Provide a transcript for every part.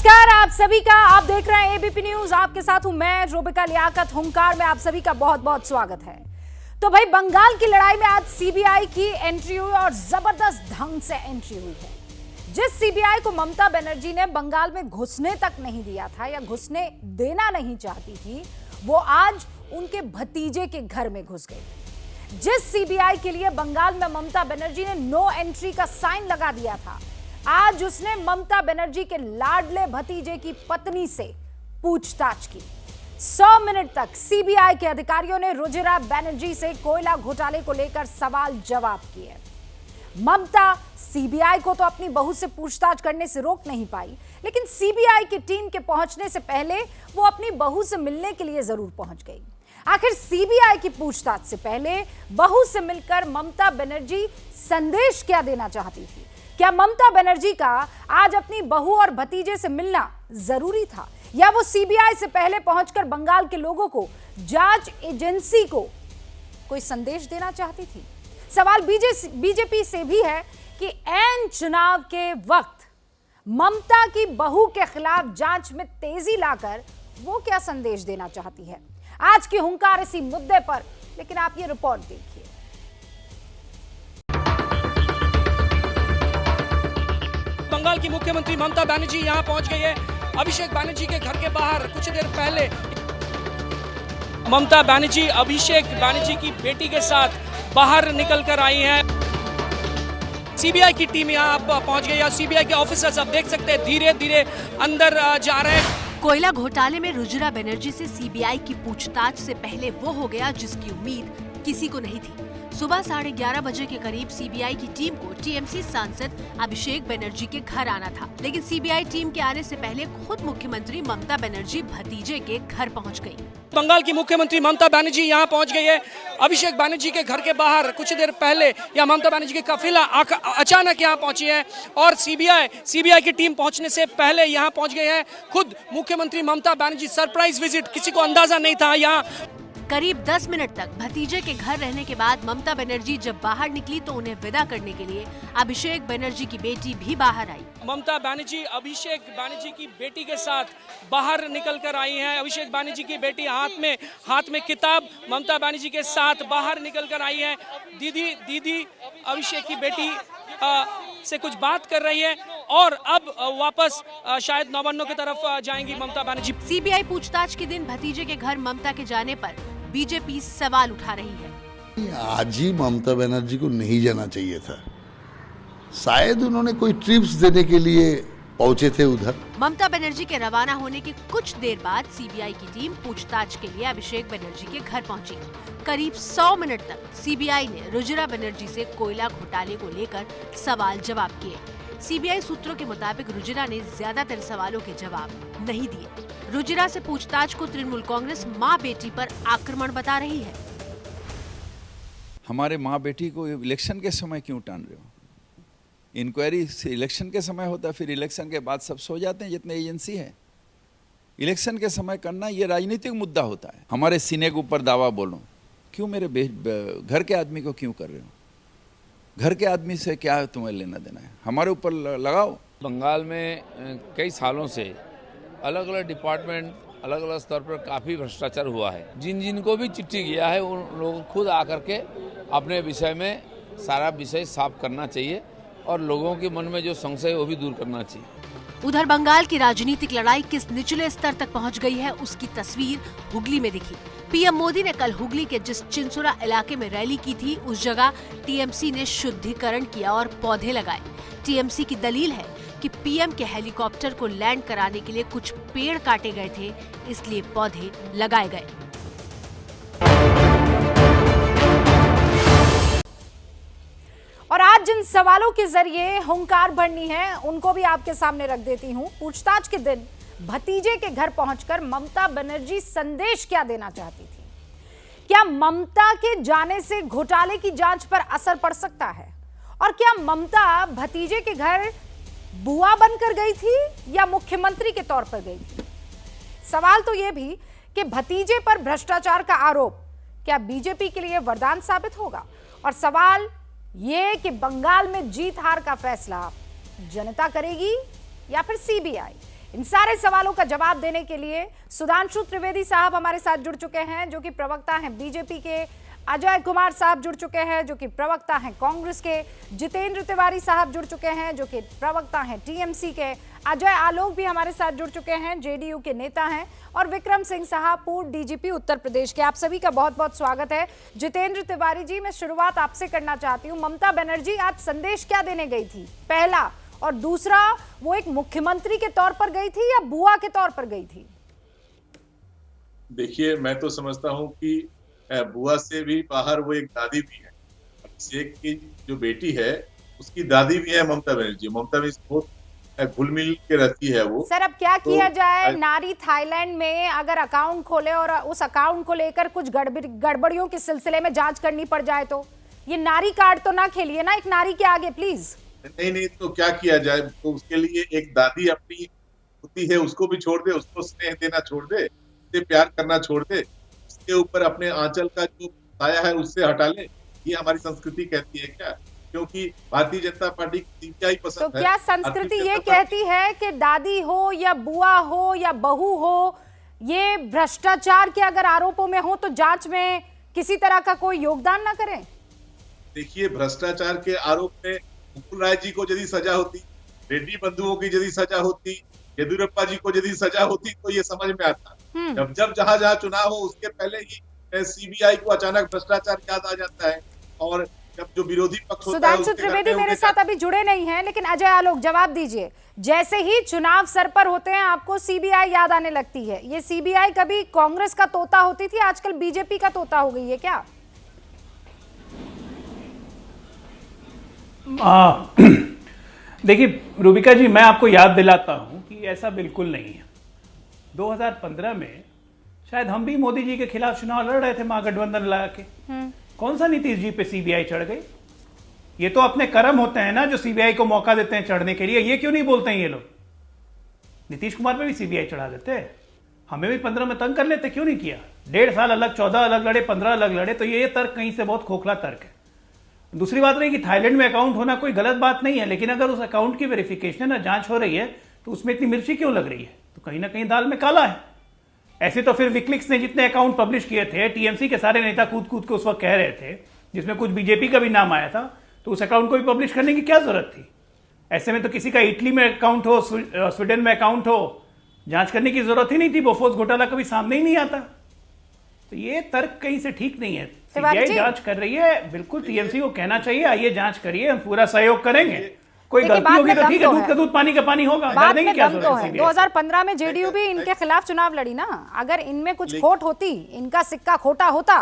नमस्कार आप सभी का, आप देख रहे हैं एबीपी न्यूज। आपके साथ हूं मैं रोबिका लियाकत। हुंकार में आप सभी का बहुत बहुत स्वागत है। तो भाई, बंगाल की लड़ाई में आज सीबीआई की एंट्री हुई और जबरदस्त ढंग से एंट्री हुई है। जिस सीबीआई को ममता बनर्जी ने बंगाल में घुसने तक नहीं दिया था या घुसने देना नहीं चाहती थी, वो आज उनके भतीजे के घर में घुस गई। जिस सीबीआई के लिए बंगाल में ममता बनर्जी ने नो एंट्री का साइन लगा दिया था, आज उसने ममता बनर्जी के लाडले भतीजे की पत्नी से पूछताछ की। 100 मिनट तक सीबीआई के अधिकारियों ने रुजिरा बनर्जी से कोयला घोटाले को लेकर सवाल जवाब किए। ममता सीबीआई को तो अपनी बहू से पूछताछ करने से रोक नहीं पाई, लेकिन सीबीआई की टीम के पहुंचने से पहले वो अपनी बहू से मिलने के लिए जरूर पहुंच गई। आखिर सीबीआई की पूछताछ से पहले बहू से मिलकर ममता बनर्जी संदेश क्या देना चाहती थी? क्या ममता बनर्जी का आज अपनी बहू और भतीजे से मिलना जरूरी था, या वो सीबीआई से पहले पहुंचकर बंगाल के लोगों को, जांच एजेंसी को कोई संदेश देना चाहती थी? सवाल बीजेपी से भी है कि ऐन चुनाव के वक्त ममता की बहू के खिलाफ जांच में तेजी लाकर वो क्या संदेश देना चाहती है। आज की हुंकार इसी मुद्दे पर, लेकिन आप ये रिपोर्ट देखिए। बंगाल की मुख्यमंत्री ममता बनर्जी यहां पहुंच गई है। अभिषेक बनर्जी के घर के बाहर कुछ देर पहले ममता बनर्जी अभिषेक बनर्जी की बेटी के साथ बाहर निकल कर आई हैं। सीबीआई की टीम यहां पहुंच गई है। सीबीआई के ऑफिसर्स आप देख सकते हैं धीरे धीरे अंदर जा रहे हैं। कोयला घोटाले में रुजिरा बनर्जी से सीबीआई की पूछताछ से पहले वो हो गया जिसकी उम्मीद किसी को नहीं थी। सुबह 11:30 बजे के करीब सीबीआई की टीम को टीएमसी सांसद अभिषेक बनर्जी के घर आना था, लेकिन सीबीआई टीम के आने से पहले खुद मुख्यमंत्री ममता बनर्जी भतीजे के घर पहुंच गई। बंगाल की मुख्यमंत्री ममता बनर्जी यहां पहुंच गई है। अभिषेक बनर्जी के घर के बाहर कुछ देर पहले यहां ममता बनर्जी की काफिला अचानक यहां पहुंची है और सीबीआई की टीम पहुंचने से पहले यहां पहुंच गए हैं खुद मुख्यमंत्री ममता बनर्जी। सरप्राइज विजिट, किसी को अंदाजा नहीं था। यहाँ करीब 10 मिनट तक भतीजे के घर रहने के बाद ममता बनर्जी जब बाहर निकली तो उन्हें विदा करने के लिए अभिषेक बनर्जी की बेटी भी बाहर आई। ममता बनर्जी अभिषेक बनर्जी की बेटी के साथ बाहर निकल कर आई हैं। अभिषेक बनर्जी की बेटी हाथ में किताब ममता बनर्जी के साथ बाहर निकल कर आई है। दीदी अभिषेक की बेटी से कुछ बात कर रही है और अब वापस शायद नौबन्नों की तरफ जाएंगी ममता बनर्जी। सीबीआई पूछताछ के दिन भतीजे के घर ममता के जाने पर बीजेपी सवाल उठा रही है। आज ही ममता बनर्जी को नहीं जाना चाहिए था। शायद उन्होंने कोई ट्रिप्स देने के लिए पहुंचे थे उधर। ममता बनर्जी के रवाना होने के कुछ देर बाद सीबीआई की टीम पूछताछ के लिए अभिषेक बनर्जी के घर पहुंची। करीब 100 मिनट तक सीबीआई ने रुजिरा बनर्जी से कोयला घोटाले को लेकर सवाल जवाब किए। सीबीआई सूत्रों के मुताबिक रुजिरा ने ज्यादातर सवालों के जवाब नहीं दिए। रुजिरा से पूछताछ को तृणमूल कांग्रेस मां बेटी पर आक्रमण बता रही है। हमारे माँ बेटी को इलेक्शन के समय क्यों टान रहे हो? इंक्वायरी इलेक्शन के समय होता, फिर इलेक्शन के बाद सब सो जाते हैं जितने एजेंसी है। इलेक्शन के समय करना ये राजनीतिक मुद्दा होता है। हमारे सीने के ऊपर दावा बोलो, क्यों मेरे घर के आदमी को क्यों कर रहे हो? घर के आदमी से क्या तुम्हें लेना देना है? हमारे ऊपर लगाओ। बंगाल में कई सालों से अलग अलग डिपार्टमेंट, अलग अलग स्तर पर काफ़ी भ्रष्टाचार हुआ है। जिनको भी चिट्ठी किया है उन लोगों खुद आकर के अपने विषय में सारा विषय साफ करना चाहिए और लोगों के मन में जो संशय है वो भी दूर करना चाहिए। उधर बंगाल की राजनीतिक लड़ाई किस निचले स्तर तक पहुंच गई है, उसकी तस्वीर हुगली में दिखी। पीएम मोदी ने कल हुगली के जिस चिंसुरा इलाके में रैली की थी, उस जगह टीएमसी ने शुद्धिकरण किया और पौधे लगाए। टीएमसी की दलील है कि पीएम के हेलीकॉप्टर को लैंड कराने के लिए कुछ पेड़ काटे गए थे, इसलिए पौधे लगाए गए। और आज जिन सवालों के जरिए हुंकार भरनी है उनको भी आपके सामने रख देती हूं। पूछताछ के दिन भतीजे के घर पहुंचकर ममता बनर्जी संदेश क्या देना चाहती थी? क्या ममता के जाने से घोटाले की जांच पर असर पड़ सकता है? और क्या ममता भतीजे के घर बुआ बनकर गई थी या मुख्यमंत्री के तौर पर गई थी? सवाल तो यह भी कि भतीजे पर भ्रष्टाचार का आरोप क्या बीजेपी के लिए वरदान साबित होगा? और सवाल ये कि बंगाल में जीत हार का फैसला जनता करेगी या फिर सीबीआई? इन सारे सवालों का जवाब देने के लिए सुधांशु त्रिवेदी साहब हमारे साथ जुड़ चुके हैं, जो कि प्रवक्ता हैं बीजेपी के। अजय कुमार साहब जुड़ चुके हैं, जो कि प्रवक्ता हैं कांग्रेस के। जितेंद्र तिवारी साहब जुड़ चुके हैं, जो कि प्रवक्ता हैं टीएमसी के। अजय आलोक भी हमारे साथ जुड़ चुके हैं, जेडीयू के नेता हैं। और विक्रम सिंह साहब, पूर्व डीजीपी उत्तर प्रदेश के। आप सभी का बहुत बहुत स्वागत है। जितेंद्र तिवारी जी, मैं शुरुआत आपसे करना चाहती हूँ। ममता बनर्जी आज संदेश क्या देने गई थी, पहला, और दूसरा, वो एक मुख्यमंत्री के तौर पर गई थी या बुआ के तौर पर गई थी? देखिए, मैं तो समझता हूँ कि बुआ से भी बाहर वो एक दादी भी है। अभिषेक की जो बेटी है उसकी दादी भी है ममता बनर्जी। ममता बनर्जी बहुत घुल मिल के रहती है वो। सर, अब क्या किया जाए? नारी थाईलैंड में अगर अकाउंट खोले और उस अकाउंट को लेकर कुछ गड़बड़ियों के सिलसिले में जांच करनी पड़ जाए तो ये नारी कार्ड तो ना खेलिए ना एक नारी के आगे, प्लीज। नहीं, तो क्या किया जाए? तो उसके लिए एक दादी अपनी होती है, उसको भी छोड़ दे, उसको स्नेह देना छोड़ दे, उससे प्यार करना छोड़ दे, उसके ऊपर अपने आंचल का जो साया है उससे हटा ले। ये हमारी संस्कृति कहती है क्या? क्योंकि भारतीय जनता पार्टी की सीबीआई पसंद है। तो क्या संस्कृति ये कहती है कि दादी हो या बुआ हो या बहू हो, ये भ्रष्टाचार के अगर आरोपों में हो तो जांच में किसी तरह का कोई योगदान ना करें? देखिए, भ्रष्टाचार के आरोप में मुकुल राय जी को यदि सजा होती, रेड्डी बंधुओं की यदि सजा होती, येदियुरप्पा जी को यदि सजा होती तो ये समझ में आता। जब जहां चुनाव हो उसके पहले ही सीबीआई को अचानक भ्रष्टाचार याद आ जाता है। और जब जो विरोधी पक्ष होता है, सुधांशु त्रिवेदी मेरे साथ अभी जुड़े नहीं हैं, लेकिन अजय आलोक जवाब दीजिए। जैसे ही चुनाव सर पर होते हैं आपको सीबीआई याद आने लगती है। ये सीबीआई कभी कांग्रेस का तोता होती थी, आजकल बीजेपी का तोता हो गई है क्या? देखिए रूबिका जी, मैं आपको याद दिलाता हूं कि ऐसा बिल्कुल नहीं है। 2015 में शायद हम भी मोदी जी के खिलाफ चुनाव लड़ रहे थे महागठबंधन लगा के। कौन सा नीतीश जी पे सीबीआई चढ़ गई? ये तो अपने कर्म होते हैं ना जो सीबीआई को मौका देते हैं चढ़ने के लिए। ये क्यों नहीं बोलते हैं ये लोग? नीतीश कुमार पे भी सीबीआई चढ़ा देते, हमें भी 15 में तंग कर लेते, क्यों नहीं किया? 1.5 साल अलग, 14 अलग लड़े, 15 अलग लड़े। तो ये तर्क कहीं से बहुत खोखला तर्क है। दूसरी बात रही कि थाईलैंड में अकाउंट होना कोई गलत बात नहीं है, लेकिन अगर उस अकाउंट की वेरिफिकेशन या जांच हो रही है तो उसमें इतनी मिर्ची क्यों लग रही है? तो कहीं ना कहीं दाल में काला है। ऐसे तो फिर विकिलीक्स ने जितने अकाउंट पब्लिश किए थे, टीएमसी के सारे नेता कूद कूद के उस वक्त कह रहे थे, जिसमें कुछ बीजेपी का भी नाम आया था, तो उस अकाउंट को भी पब्लिश करने की क्या जरूरत थी? ऐसे में तो किसी का इटली में अकाउंट हो, स्वीडन में अकाउंट हो, जांच करने की जरूरत ही नहीं थी। बोफोर्स घोटाला कभी सामने ही नहीं आता। तो ये तर्क कहीं से ठीक नहीं है। सीबीआई जांच कर रही है, बिल्कुल टीएमसी को कहना चाहिए आइए जांच करिए, हम पूरा सहयोग करेंगे। कोई गलती होगी तो ठीक है, दूध का दूध पानी का पानी होगा। बात में दम तो है। 2015 में जेडीयू भी इनके खिलाफ चुनाव लड़ी ना। अगर इनमें कुछ खोट होती, इनका सिक्का खोटा होता,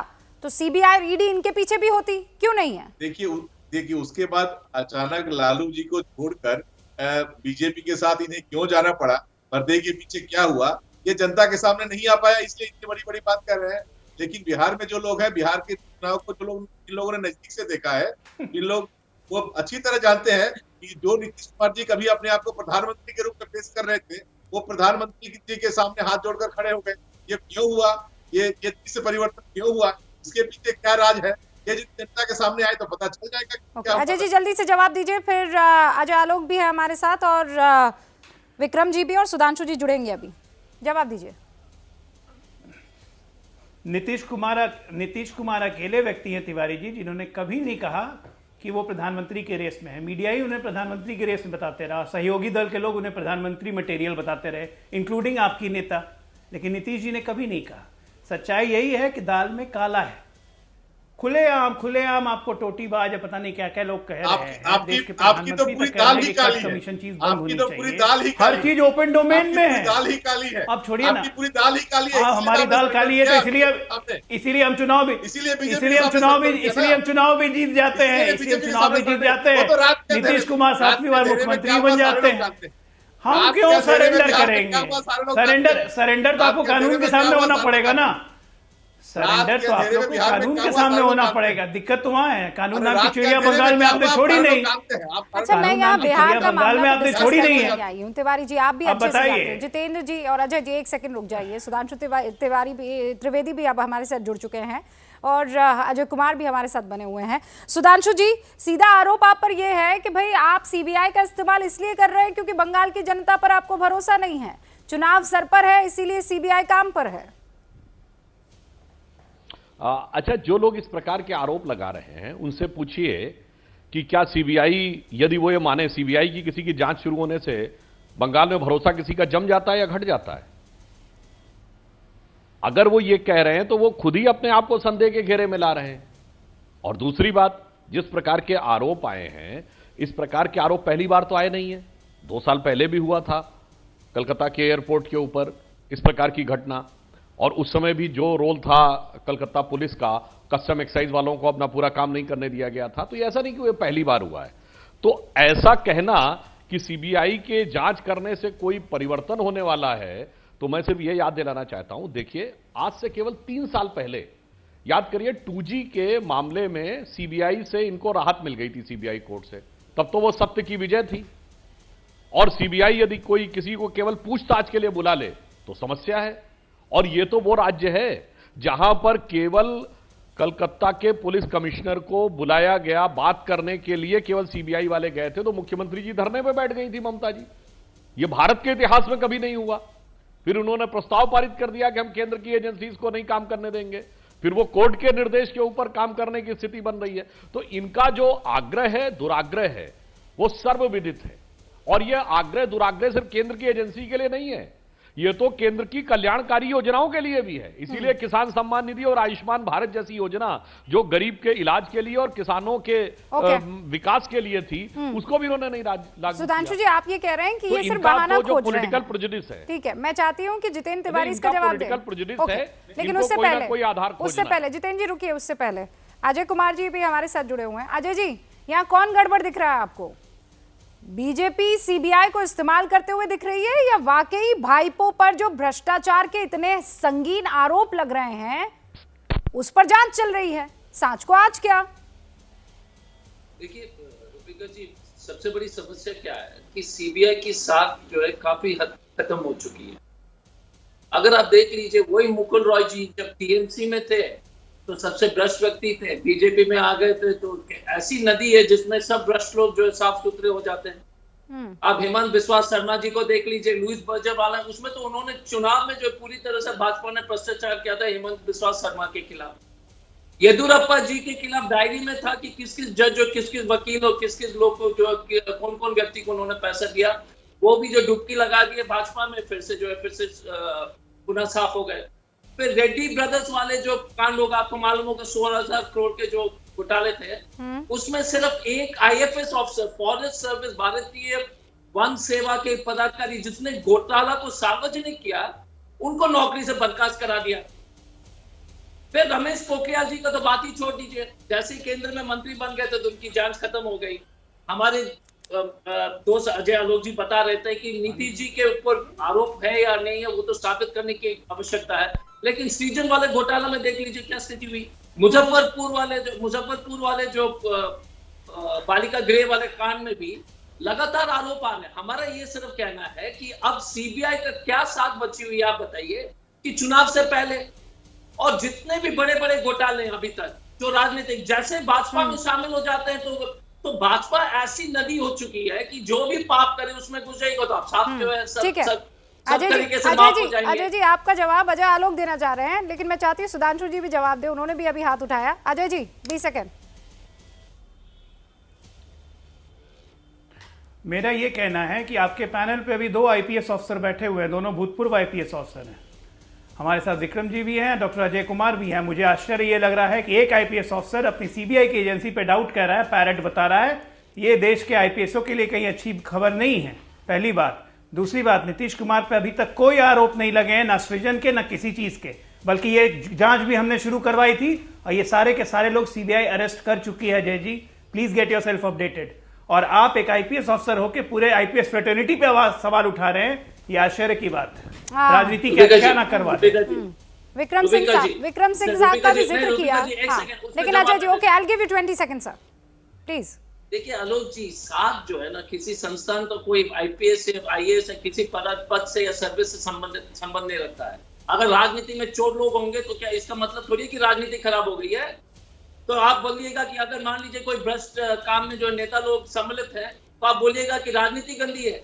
तो सीबीआई और ईडी इनके पीछे भी होती, क्यों नहीं है? देखिए उसके बाद अचानक लालू जी को छोड़कर बीजेपी के साथ इन्हें क्यों जाना पड़ा, पर्दे के पीछे क्या हुआ, ये जनता के सामने नहीं आ पाया, इसलिए इतनी बड़ी बड़ी बात कर रहे हैं। लेकिन बिहार में जो लोग हैं, बिहार के चुनाव को जो लोग, इन लोगों ने नजदीक से देखा है, इन लोग वो अच्छी तरह जानते हैं कि जो नीतीश कुमार जी कभी अपने आप को प्रधानमंत्री के रूप में पेश कर रहे थे, वो प्रधानमंत्री जी के सामने हाथ जोड़कर खड़े हो गए। ये क्यों हुआ? ये परिवर्तन क्यों हुआ? इसके पीछे क्या राज है? ये जनता के सामने आए तो पता चल जाएगा। अजय जी जल्दी से जवाब दीजिए, फिर अजय आलोक भी है हमारे साथ और विक्रम जी भी, और सुधांशु जी जुड़ेंगे अभी। जवाब दीजिए। नीतीश कुमार अकेले व्यक्ति हैं तिवारी जी, जिन्होंने कभी नहीं कहा कि वो प्रधानमंत्री के रेस में है। मीडिया ही उन्हें प्रधानमंत्री के रेस में बताते रहा, सहयोगी दल के लोग उन्हें प्रधानमंत्री मटेरियल बताते रहे, इंक्लूडिंग आपकी नेता। लेकिन नीतीश जी ने कभी नहीं कहा। सच्चाई यही है कि दाल में काला है। खुलेआम आपको टोटीबाज है, पता नहीं क्या क्या लोग कह रहे हैं। आपकी तो पूरी दाल ही काली है। कमीशन चीज बंद होनी चाहिए। हर चीज ओपन डोमेन में है। दाल ही काली है। अब छोड़िए ना, पूरी दाल ही काली है। हमारी दाल काली है तो इसीलिए हम चुनाव भी जीत जाते हैं। नीतीश कुमार 7वीं बार मुख्यमंत्री बन जाते हैं। हम क्यों सरेंडर करेंगे? सरेंडर तो आपको कानून के सामने होना पड़ेगा ना। सरेंडर तो आप अंधेरे लोग में को बिहार में कानून क्या के हुआ, सामने सालों होना काम पड़ेगा। दिक्कत तो वहाँ है, कानून नाम की रात के चिड़िया अंधेरे बंगाल में क्या आपने हुआ, छोड़ी आप नहीं। जानते हैं, आप अच्छा, मैं कानून यहाँ नाम की बिहार चिड़िया का बंगाल में मामला आपने डिस्कस छोड़ी करने नहीं नहीं है। आई हूँ। तिवारी जी आप भी अब अच्छे से बताइए। जानते हैं। जितेंद्र जी और अजय जी, एक सेकंड रुक जाइए। सुधांशु तिवारी भी, त्रिवेदी भी अब हमारे साथ जुड़ चुके हैं और अजय कुमार भी हमारे साथ बने हुए हैं। सुधांशु जी, सीधा आरोप आप पर यह है कि भाई आप सीबीआई का इस्तेमाल इसलिए कर रहे हैं क्योंकि बंगाल की जनता पर आपको भरोसा नहीं है, चुनाव सर पर है, इसीलिए सीबीआई काम पर है। अच्छा, जो लोग इस प्रकार के आरोप लगा रहे हैं उनसे पूछिए कि क्या सीबीआई, यदि वो ये माने सीबीआई की किसी की जांच शुरू होने से बंगाल में भरोसा किसी का जम जाता है या घट जाता है? अगर वो ये कह रहे हैं तो वो खुद ही अपने आप को संदेह के घेरे में ला रहे हैं। और दूसरी बात, जिस प्रकार के आरोप आए हैं, इस प्रकार के आरोप पहली बार तो आए नहीं है। 2 साल पहले भी हुआ था कलकत्ता के एयरपोर्ट के ऊपर इस प्रकार की घटना, और उस समय भी जो रोल था कलकत्ता पुलिस का, कस्टम एक्साइज वालों को अपना पूरा काम नहीं करने दिया गया था। तो ये ऐसा नहीं कि वो पहली बार हुआ है। तो ऐसा कहना कि सीबीआई के जांच करने से कोई परिवर्तन होने वाला है, तो मैं सिर्फ ये याद दिलाना चाहता हूं, देखिए आज से केवल 3 साल पहले याद करिए 2G के मामले में सीबीआई से इनको राहत मिल गई थी, सीबीआई कोर्ट से। तब तो वो सत्य की विजय थी। और सीबीआई यदि कोई किसी को केवल पूछताछ के लिए बुला ले तो समस्या है। और ये तो वो राज्य है जहां पर केवल कलकत्ता के पुलिस कमिश्नर को बुलाया गया बात करने के लिए, केवल सीबीआई वाले गए थे तो मुख्यमंत्री जी धरने पे बैठ गई थी ममता जी। ये भारत के इतिहास में कभी नहीं हुआ। फिर उन्होंने प्रस्ताव पारित कर दिया कि हम केंद्र की एजेंसीज को नहीं काम करने देंगे। फिर वो कोर्ट के निर्देश के ऊपर काम करने की स्थिति बन रही है। तो इनका जो आग्रह है, दुराग्रह है, वो सर्वविदित है। और यह आग्रह दुराग्रह सिर्फ केंद्र की एजेंसी के लिए नहीं है, ये तो केंद्र की कल्याणकारी योजनाओं के लिए भी है। इसीलिए किसान सम्मान निधि और आयुष्मान भारत जैसी योजना जो गरीब के इलाज के लिए और किसानों के विकास के लिए थी, उसको भी उन्होंने नहीं लागू। सुधांशु जी, आप ये कह रहे हैं कि तो ये सिर्फ बहाना खोज रहे हैं। पॉलिटिकल प्रेजुडिस है। ठीक है, मैं चाहती हूँ कि जितेंद्र तिवारी इसका जवाब दें। लेकिन उससे पहले जितेंद्र जी रुकिए, उससे पहले अजय कुमार जी भी हमारे साथ जुड़े हुए हैं। अजय जी, यहाँ कौन गड़बड़ दिख रहा है आपको? बीजेपी सीबीआई को इस्तेमाल करते हुए दिख रही है या वाकई भाईपो पर जो भ्रष्टाचार के इतने संगीन आरोप लग रहे हैं उस पर जांच चल रही है? सांच को आज क्या? देखिए रुबिका जी, सबसे बड़ी समस्या क्या है कि सीबीआई की साख जो है काफी हद खत्म हो चुकी है। अगर आप देख लीजिए, वही मुकुल रॉय जी जब टीएमसी में थे तो सबसे भ्रष्ट व्यक्ति थे, बीजेपी में आ गए थे तो ऐसी नदी है जिसमें सब भ्रष्ट लोग जो है साफ सुथरे हो जाते हैं। आप हेमंत बिस्वा शर्मा जी को देख लीजिए, लुइस बर्जरवाला, उसमें तो उन्होंने चुनाव में जो पूरी तरह से भाजपा ने भ्रष्टाचार किया था हेमंत बिस्वा शर्मा के खिलाफ। येदुरप्पा जी के खिलाफ डायरी में था कि किस किस जज और किस किस वकील और किस किस लोग को जो कौन कौन व्यक्ति को उन्होंने पैसा दिया, वो भी जो डुबकी लगा दिए भाजपा में, फिर से जो है फिर से पुनः साफ हो गए। फिर रेड्डी ब्रदर्स वाले जो कांड होगा, आपको मालूम होगा 16,000 करोड़ के जो घोटाले थे, उसमें सिर्फ एक आईएफएस ऑफिसर, फॉरेस्ट सर्विस भारतीय वन सेवा के पदाधिकारी जिसने घोटाला को सार्वजनिक किया, उनको नौकरी से बर्खास्त करा दिया। फिर रमेश पोखरियाल जी का तो बात ही छोड़ दीजिए, जैसे ही केंद्र में मंत्री बन गए थे तो उनकी जांच खत्म हो गई। हमारे दोस्त अजय आलोक जी बता रहे थे कि नीतीश जी के ऊपर आरोप है या नहीं है, वो तो साबित करने की आवश्यकता है। लेकिन सृजन वाले घोटाला में देख लीजिए क्या स्थिति हुई। मुजफ्फरपुर वाले जो बालिका गृह वाले कांड में भी लगातार आरोप आ रहे। हमारा ये सिर्फ कहना है कि अब सीबीआई का क्या साथ बची हुई है, आप बताइए, कि चुनाव से पहले और जितने भी बड़े बड़े घोटाले हैं अभी तक जो राजनीतिक, जैसे भाजपा में शामिल हो जाते हैं तो भाजपा ऐसी नदी हो चुकी है कि जो भी पाप करे उसमें घुस जाएगा तो आप साफ जो है सब अजय जी आपका जवाब अजय आलोक देना चाह रहे हैं, लेकिन मैं चाहती हूँ सुधांशु जी भी जवाब दे, उन्होंने भी अभी हाथ उठाया। अजय जी 20 सेकंड। मेरा ये कहना है कि आपके पैनल पे अभी 2 आईपीएस अफसर बैठे हुए हैं, दोनों भूतपूर्व आईपीएस अफसर हैं। हमारे साथ विक्रम जी भी हैं, डॉक्टर अजय कुमार भी हैं। मुझे आश्चर्य ये लग रहा है कि एक आईपीएस अफसर अपनी सीबीआई की एजेंसी पे डाउट कर रहा है, पैरट बता रहा है। ये देश के आईपीएसओ के लिए कहीं अच्छी खबर नहीं है, पहली बात। दूसरी बात, नीतीश कुमार पे अभी तक कोई आरोप नहीं लगे हैं, ना सृजन के ना किसी चीज के, बल्कि ये जांच भी हमने शुरू करवाई थी और ये सारे के सारे लोग सीबीआई अरेस्ट कर चुकी है। Jai ji please get yourself updated. और आप एक आईपीएस अफसर होकर पूरे आईपीएस फ्रेटर्निटी पे सवाल उठा रहे हैं, ये आश्चर्य की बात है। राजनीति क्या ना करवा दे। विक्रम सिंह साहब का भी जिक्र किया। हाँ, लेकिन Ajay ji, okay, I will give you 20 second sir, please. देखिए आलोक जी, साथ जो है ना, किसी संस्थान का कोई आईपीएस या आईएएस या किसी पद से या सर्विस से संबंध नहीं रखता है। अगर राजनीति में चोर लोग होंगे तो क्या इसका मतलब थोड़ी कि राजनीति खराब हो गई है? तो आप बोलिएगा कि अगर मान लीजिए कोई भ्रष्ट काम में जो नेता लोग सम्मिलित है तो आप बोलिएगा कि राजनीति गंदी है।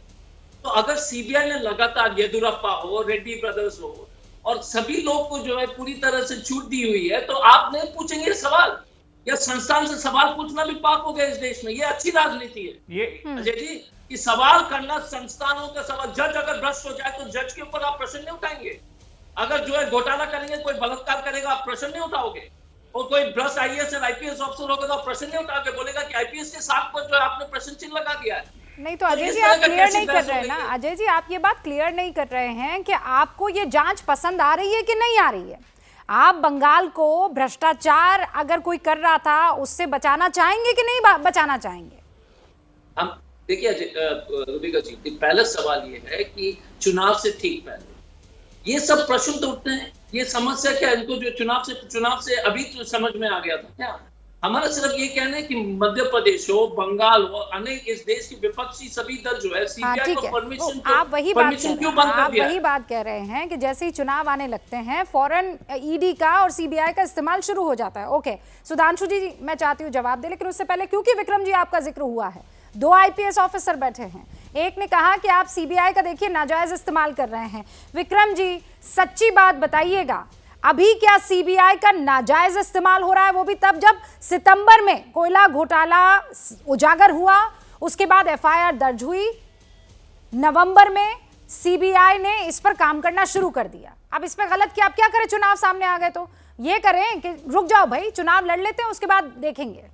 तो अगर सीबीआई ने लगातार येदुरप्पा हो, रेड्डी ब्रदर्स हो और सभी लोग को जो है पूरी तरह से छूट दी हुई है, तो आप नहीं पूछेंगे सवाल, या संस्थान से सवाल पूछना भी पाप हो गया इस देश में? ये अच्छी राजनीति है ये अजय जी कि सवाल करना, संस्थानों का सवाल। जज अगर भ्रष्ट हो जाए तो जज के ऊपर आप प्रश्न नहीं उठाएंगे? अगर जो है घोटाला करेंगे, कोई बलात्कार करेगा, आप प्रश्न नहीं उठाओगे? और कोई भ्रष्ट आईएएस और आईपीएस ऑफिसर होगा तो आप प्रश्न नहीं उठाओगे, बोलेगा कि आईपीएस के साथ पर जो है आपने प्रश्न चिन्ह लगा दिया है। नहीं तो अजय जी, आप क्लियर नहीं कर रहे हैं ना। अजय जी, आप ये बात क्लियर नहीं कर रहे हैं कि आपको ये जांच पसंद आ रही है कि नहीं आ रही है। आप बंगाल को भ्रष्टाचार अगर कोई कर रहा था उससे बचाना चाहेंगे कि नहीं बचाना चाहेंगे? हम देखिए रूबिका जी, पहला सवाल ये है कि चुनाव से ठीक पहले ये सब प्रश्न तो उठते हैं। ये समस्या क्या है? इनको जो चुनाव से अभी तो समझ में आ गया था क्या? हमारा सिर्फ ये कहना है कि मध्य प्रदेश हो, बंगाल हो, अनेक इस देश के विपक्षी सभी दल जो है सीबीआई को परमिशन क्यों बंद कर दिया? वही बात कह रहे हैं कि जैसे ही चुनाव आने लगते हैं फौरन ईडी का और सीबीआई का इस्तेमाल शुरू हो जाता है। ओके सुधांशु जी, मैं चाहती हूँ जवाब दे, लेकिन उससे पहले क्योंकि विक्रम जी आपका जिक्र हुआ है, 2 आईपीएस ऑफिसर बैठे हैं। एक ने कहा कि आप सीबीआई का देखिए नाजायज इस्तेमाल कर रहे हैं। विक्रम जी, सच्ची बात बताइएगा, अभी क्या सीबीआई का नाजायज इस्तेमाल हो रहा है? वो भी तब जब सितंबर में कोयला घोटाला उजागर हुआ, उसके बाद एफआईआर दर्ज हुई, नवंबर में सीबीआई ने इस पर काम करना शुरू कर दिया। अब इसमें गलत क्या? आप क्या करें? चुनाव सामने आ गए तो ये करें कि रुक जाओ भाई, चुनाव लड़ लेते हैं, उसके बाद देखेंगे।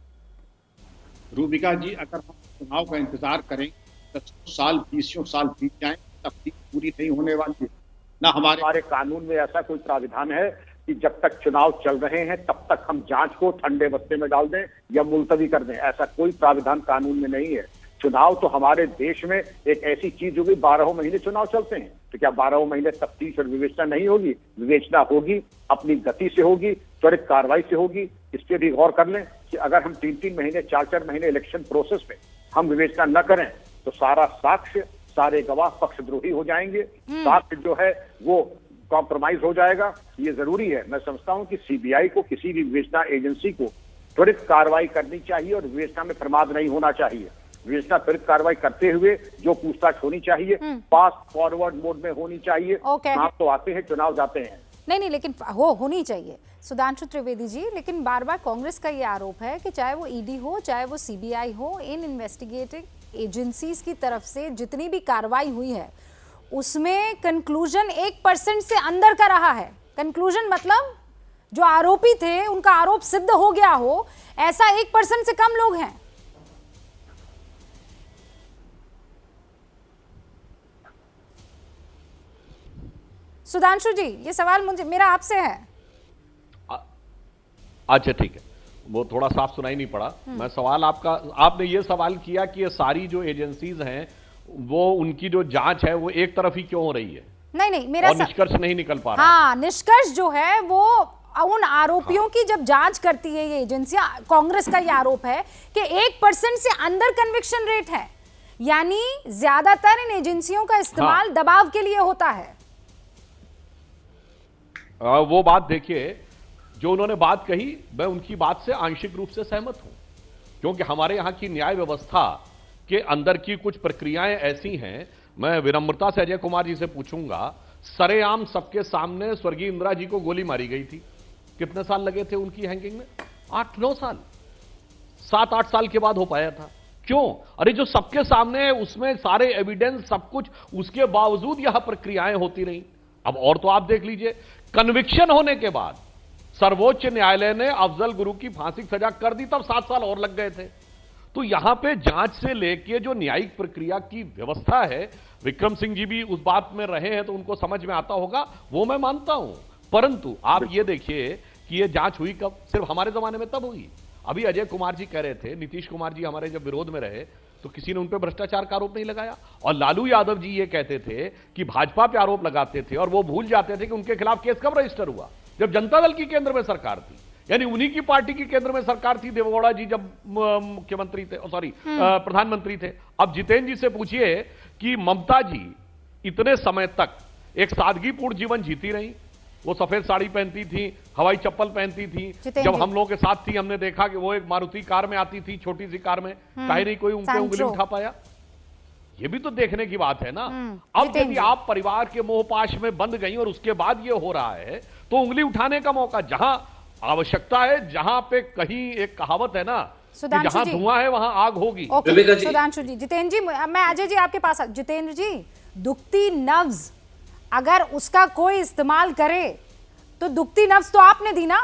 रूबिका जी, अगर हम चुनाव का इंतजार करें 10 साल 20 साल बीत जाए तब तक पूरी नहीं होने वाली। ना हमारे कानून में ऐसा कोई प्राविधान है कि जब तक चुनाव चल रहे हैं तब तक हम जांच को ठंडे बस्ते में डाल दें या मुलतवी कर दें। ऐसा कोई प्राविधान कानून में नहीं है। चुनाव तो हमारे देश में एक ऐसी चीज होगी, 12 महीने चुनाव चलते हैं, तो क्या 12 महीने तफ्तीश और विवेचना नहीं होगी? विवेचना होगी, अपनी गति से होगी, त्वरित कार्रवाई से होगी। इस पर भी गौर कर लें कि अगर हम 3-3 महीने 4-4 महीने इलेक्शन प्रोसेस में हम विवेचना न करें तो सारा साक्ष्य, सारे गवाह पक्षद्रोही हो जाएंगे, साक्ष्य जो है वो कॉम्प्रोमाइज हो जाएगा। ये जरूरी है। मैं समझता हूं कि सीबीआई को, किसी भी विवेचना एजेंसी को त्वरित कार्रवाई करनी चाहिए और विवेचना में प्रमाद नहीं होना चाहिए। विवेचना त्वरित कार्रवाई करते हुए जो पूछताछ होनी चाहिए फास्ट फॉरवर्ड मोड में होनी चाहिए। चुनाव तो आते हैं, चुनाव जाते हैं। नहीं, लेकिन होनी चाहिए। सुधांशु त्रिवेदी जी, लेकिन बार बार कांग्रेस का ये आरोप है कि चाहे वो ईडी हो, चाहे वो सीबीआई हो, इन इन्वेस्टिगेटिंग एजेंसीज की तरफ से जितनी भी कार्रवाई हुई है उसमें कंक्लूजन 1% से अंदर का रहा है। कंक्लूजन मतलब जो आरोपी थे उनका आरोप सिद्ध हो गया हो, ऐसा 1% से कम लोग हैं। सुधांशु जी, ये सवाल मेरा आपसे है। अच्छा ठीक है, वो थोड़ा साफ सुनाई नहीं पड़ा। मैं सवाल आपने ये सवाल किया कि ये सारी जो एजेंसीज हैं वो उनकी जो जांच है वो एक तरफ ही क्यों हो रही है? नहीं, मेरा निष्कर्ष नहीं निकल पा रहा। हाँ, निष्कर्ष जो है वो उन आरोपियों की जब जांच करती है ये एजेंसियां, कांग्रेस का ये आरोप है कि 1% से अंदर कन्विक्शन रेट है, यानी ज्यादातर इन एजेंसियों का इस्तेमाल दबाव के लिए होता है। वो बात देखिए, जो उन्होंने बात कही मैं उनकी बात से आंशिक रूप से सहमत हूं, क्योंकि हमारे यहां की न्याय व्यवस्था के अंदर की कुछ प्रक्रियाएं ऐसी हैं। मैं विनम्रता से अजय कुमार जी से पूछूंगा, सरेआम सबके सामने स्वर्गीय इंदिरा जी को गोली मारी गई थी, कितने साल लगे थे उनकी हैंगिंग में? 8-9 साल, 7-8 साल के बाद हो पाया था। क्यों? अरे जो सबके सामने है उसमें सारे एविडेंस सब कुछ, उसके बावजूद यह प्रक्रियाएं होती रही। अब और तो आप देख लीजिए, कन्विक्शन होने के बाद सर्वोच्च न्यायालय ने अफजल गुरु की फांसी की सजा कर दी, तब 7 साल और लग गए थे। तो यहां पे जांच से लेके जो न्यायिक प्रक्रिया की व्यवस्था है, विक्रम सिंह जी भी उस बात में रहे हैं तो उनको समझ में आता होगा, वो मैं मानता हूं। परंतु आप ये देखिए कि ये जांच हुई कब? सिर्फ हमारे जमाने में तब हुई। अभी अजय कुमार जी कह रहे थे, नीतीश कुमार जी हमारे जब विरोध में रहे तो किसी ने उन पर भ्रष्टाचार का आरोप नहीं लगाया, और लालू यादव जी ये कहते थे कि भाजपा पे आरोप लगाते थे और वो भूल जाते थे कि उनके खिलाफ केस कब रजिस्टर हुआ। जब जनता दल की केंद्र में सरकार थी, यानी उन्हीं की पार्टी की केंद्र में सरकार थी देवेगौड़ा जी जब मुख्यमंत्री थे, सॉरी प्रधानमंत्री थे। अब जितेंद्र जी से पूछिए कि ममता जी इतने समय तक एक सादगीपूर्ण जीवन जीती रही, वो सफेद साड़ी पहनती थी, हवाई चप्पल पहनती थी, जब हम लोगों के साथ थी हमने देखा कि वो एक मारुति कार में आती थी, छोटी सी कार में, काहे नहीं कोई उनके उंगली उठा पाया। ये भी तो देखने की बात है ना। अब यदि आप परिवार के मोहपाश में बंद गई और उसके बाद ये हो रहा है तो उंगली उठाने का मौका, जहां आवश्यकता है, जहां पे कहीं एक कहावत है ना कि जहां धुआं है वहां आग होगी। सुधांशु जी, जितेंद्र जी, मैं अजय जी आपके पास, जितेंद्र जी, दुखती नब्ज अगर उसका कोई इस्तेमाल करे तो दुखती नब्ज तो आपने दी ना।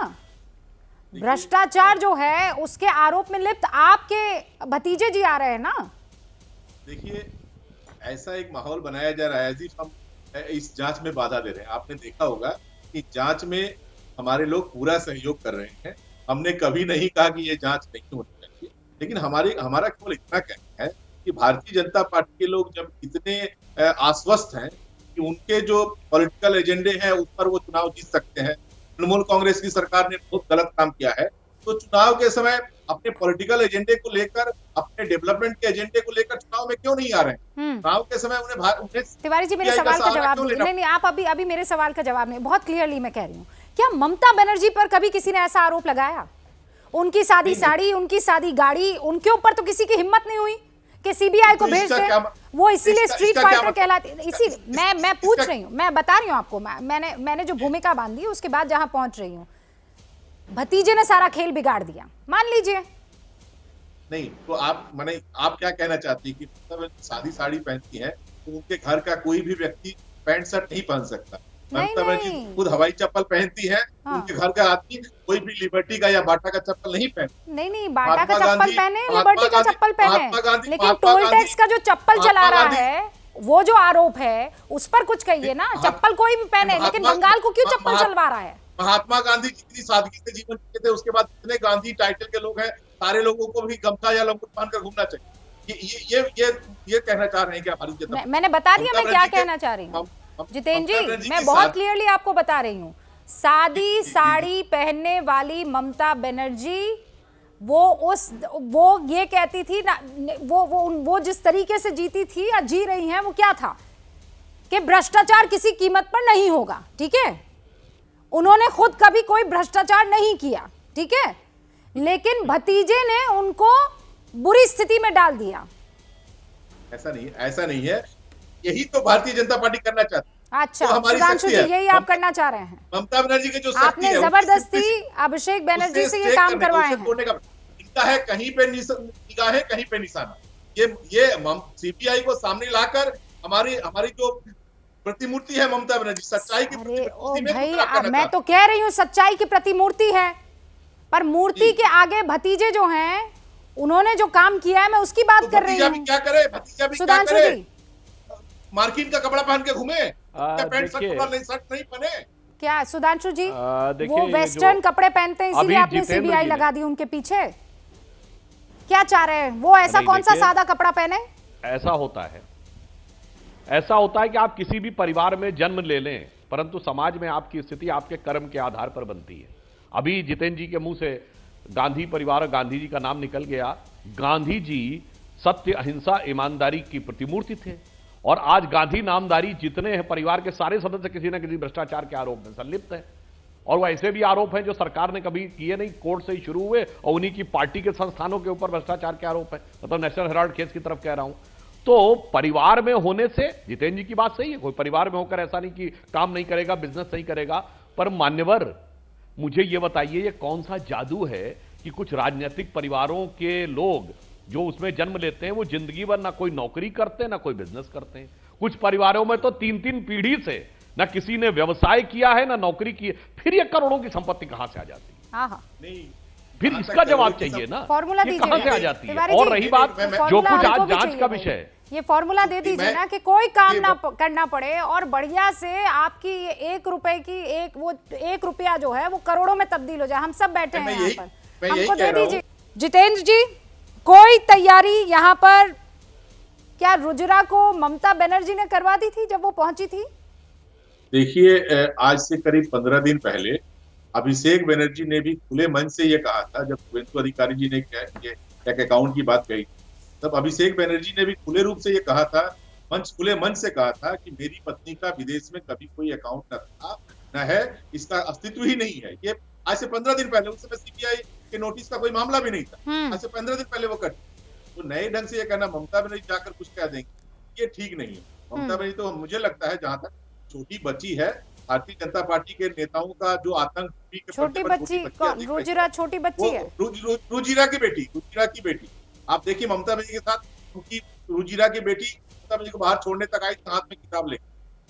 भ्रष्टाचार जो है उसके आरोप में लिप्त आपके भतीजे जी आ रहे हैं ना। देखिए, ऐसा एक माहौल बनाया जा रहा है जी, हम इस जांच में बाधा दे रहे हैं। आपने देखा होगा कि जांच में हमारे लोग पूरा सहयोग कर रहे हैं। हमने कभी नहीं कहा कि ये जांच नहीं होनी चाहिए, लेकिन हमारा केवल इतना कहना है कि भारतीय जनता पार्टी के लोग जब इतने आश्वस्त हैं कि उनके जो पॉलिटिकल एजेंडे हैं उस पर वो चुनाव जीत सकते हैं, तृणमूल कांग्रेस की सरकार ने बहुत गलत काम किया है, तो चुनाव के समय अपने पॉलिटिकल एजेंडे को लेकर, अपने डेवलपमेंट के एजेंडे को लेकर चुनाव में क्यों नहीं आ रहे हैं? चुनाव के समय उन्हें तिवारी जी, मेरे सवाल का जवाब दीजिए। नहीं, आप अभी मेरे सवाल का जवाब नहीं, बहुत क्लियरली मैं कह रही हूँ, क्या ममता बनर्जी पर कभी किसी ने ऐसा आरोप लगाया? उनकी सादी साड़ी, उनकी सादी गाड़ी, उनके ऊपर तो किसी की हिम्मत नहीं हुई कि सीबीआई को भेज दे। वो इसीलिए स्ट्रीट फाइटर कहलाती। इसी मैं पूछ रही हूँ, मैं बता रही हूँ आपको, मैंने जो भूमिका बांधी उसके बाद जहां पहुंच रही हूँ, भतीजे ने सारा खेल बिगाड़ दिया, मान लीजिए। नहीं तो आप क्या कहना चाहती है कि मतलब सादी साड़ी पहनती है तो उनके घर का कोई भी व्यक्ति पैंट शर्ट नहीं पहन सकता? ममता बनर्जी खुद हवाई चप्पल पहनती है, उनके घर का आदमी कोई भी लिबर्टी का या बाटा का चप्पल नहीं पहने। नहीं, बाटा का चप्पल पहने, लिबर्टी का चप्पल पहने, लेकिन टोल टैक्स का जो चप्पल चला रहा है, वो जो आरोप है उस पर कुछ कहिए ना। चप्पल कोई भी पहने, लेकिन बंगाल को क्यों चप्पल चलवा रहा है? महात्मा गांधी कितनी सादगी से जीवन जीते थे, उसके बाद जितने गांधी टाइटल के लोग हैं, सारे लोगों को भी गमछा या लंगोट बांधकर घूमना चाहिए। ये कहना चाह रहे हैं क्या भारतीय जनता? मैंने बता दिया मैं क्या कहना चाह रही हूँ जितेंद्र जी, मैं बहुत क्लियरली आपको बता रही हूँ। सादी साड़ी पहनने वाली ममता बनर्जी वो ये कहती थी ना, वो जिस तरीके से जीती थी या जी रही हैं, वो क्या था कि भ्रष्टाचार किसी कीमत पर नहीं होगा। ठीक है, उन्होंने खुद कभी कोई भ्रष्टाचार नहीं किया, ठीक है, लेकिन भतीजे ने उनको बुरी स्थिति में डाल दिया। ऐसा नहीं है, यही तो भारतीय जनता पार्टी करना चाहती है। अच्छा, सुधांशु जी, यही आप करना चाह रहे हैं? ममता बनर्जी के जो आपने जबरदस्ती अभिषेक बनर्जी से ये काम करवाए हैं। इनका है कहीं पे निगाहें, कहीं पे निशाना। ये सीबीआई को सामने लाकर हमारी जो प्रतिमूर्ति है ममता बनर्जी, सच्चाई की प्रतिमूर्ति में भाई, मैं तो कह रही हूँ सच्चाई की प्रतिमूर्ति है, पर मूर्ति के आगे भतीजे जो हैं उन्होंने जो काम किया है, मैं उसकी बात कर रही हूँ। क्या करे भतीजा भी? सुधांशु जी, मार्किन का कपड़ा पहन के घूमे, पैंट शर्ट नहीं पहने क्या? सुधांशु जी, वो वेस्टर्न कपड़े पहनते हैं, इसीलिए आपने सीबीआई लगा दी उनके पीछे। क्या चाह रहे हैं वो? ऐसा कौन सा सादा कपड़ा पहने? ऐसा होता है कि आप किसी भी परिवार में जन्म ले लें, परंतु समाज में आपकी स्थिति आपके कर्म के आधार पर बनती है। अभी जितेंद्र जी के मुंह से गांधी परिवार और गांधी जी का नाम निकल गया। गांधी जी सत्य, अहिंसा, ईमानदारी की प्रतिमूर्ति थे, और आज गांधी नामधारी जितने हैं परिवार के सारे सदस्य किसी न किसी भ्रष्टाचार के आरोप में संलिप्त हैं। और वो ऐसे भी आरोप हैं जो सरकार ने कभी किए नहीं, कोर्ट से ही शुरू हुए, और उन्हीं की पार्टी के संस्थानों के ऊपर भ्रष्टाचार के आरोप है। मतलब नेशनल हेराल्ड केस की तरफ कह रहा हूं। तो परिवार में होने से जितेंद्र जी की बात सही है, कोई परिवार में होकर ऐसा नहीं कि काम नहीं करेगा, बिजनेस नहीं करेगा। पर मान्यवर, मुझे ये बताइए, ये कौन सा जादू है कि कुछ राजनीतिक परिवारों के लोग जो उसमें जन्म लेते हैं वो जिंदगी भर ना कोई नौकरी करते हैं ना कोई बिजनेस करते हैं। कुछ परिवारों में तो 3-3 पीढ़ी से ना किसी ने व्यवसाय किया है ना नौकरी की है, फिर ये करोड़ों की संपत्ति कहां से आ जाती है? नहीं, फिर इसका जवाब चाहिए ना, फॉर्मूला कहां से आ जाती है? और रही बात जो कुछ आज जांच का विषय, ये फॉर्मूला दे दीजिए ना कि कोई काम ना करना पड़े और बढ़िया से आपकी 1 रुपए की 1 रुपया जो है वो करोड़ों में तब्दील हो जाए। हम सब बैठे हैं यहाँ पर, हमको दे दीजिए। जितेंद्र जी, कोई तैयारी यहाँ पर क्या रुजरा को ममता बनर्जी ने करवा दी थी जब वो पहुंची थी? देखिए, आज से करीब 15 दिन पहले अभिषेक बनर्जी ने भी खुले मन से ये कहा था, जब शुभेंदु अधिकारी जी ने एक अकाउंट की बात कही, तब अभिषेक बनर्जी ने भी खुले रूप से ये कहा था, खुले मन से कहा था कि मेरी पत्नी का विदेश में कभी कोई अकाउंट न था, न है, इसका अस्तित्व ही नहीं है। ये आज से 15 दिन पहले, उस समय सीबीआई के नोटिस का कोई मामला भी नहीं था, आज से 15 दिन पहले वो कट। तो नए ढंग से ये कहना ममता बनर्जी जाकर कुछ कह देंगे, ये ठीक नहीं है। ममता बनर्जी तो मुझे लगता है, जहां तक छोटी बच्ची है, भारतीय जनता पार्टी के नेताओं का जो आतंक, छोटी बच्ची रुजिरा छोटी बच्ची है, रुजिरा की बेटी। आप देखिए ममता बनर्जी के साथ उनकी रुजिरा की बेटी ममता बनर्जी को बाहर छोड़ने तक आई, हाथ में किताब ले।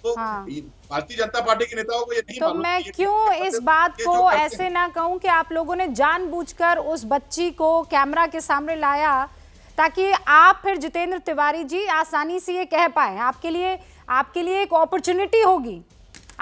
तो भारतीय जनता पार्टी के नेताओं को ये नहीं तो मालूम। मैं क्यों इस बात को ऐसे ना कहूं कि आप लोगों ने जानबूझकर उस बच्ची को कैमरा के सामने लाया, ताकि आप फिर जितेंद्र तिवारी जी आसानी से ये कह पाए। आपके लिए एक अपॉर्चुनिटी होगी।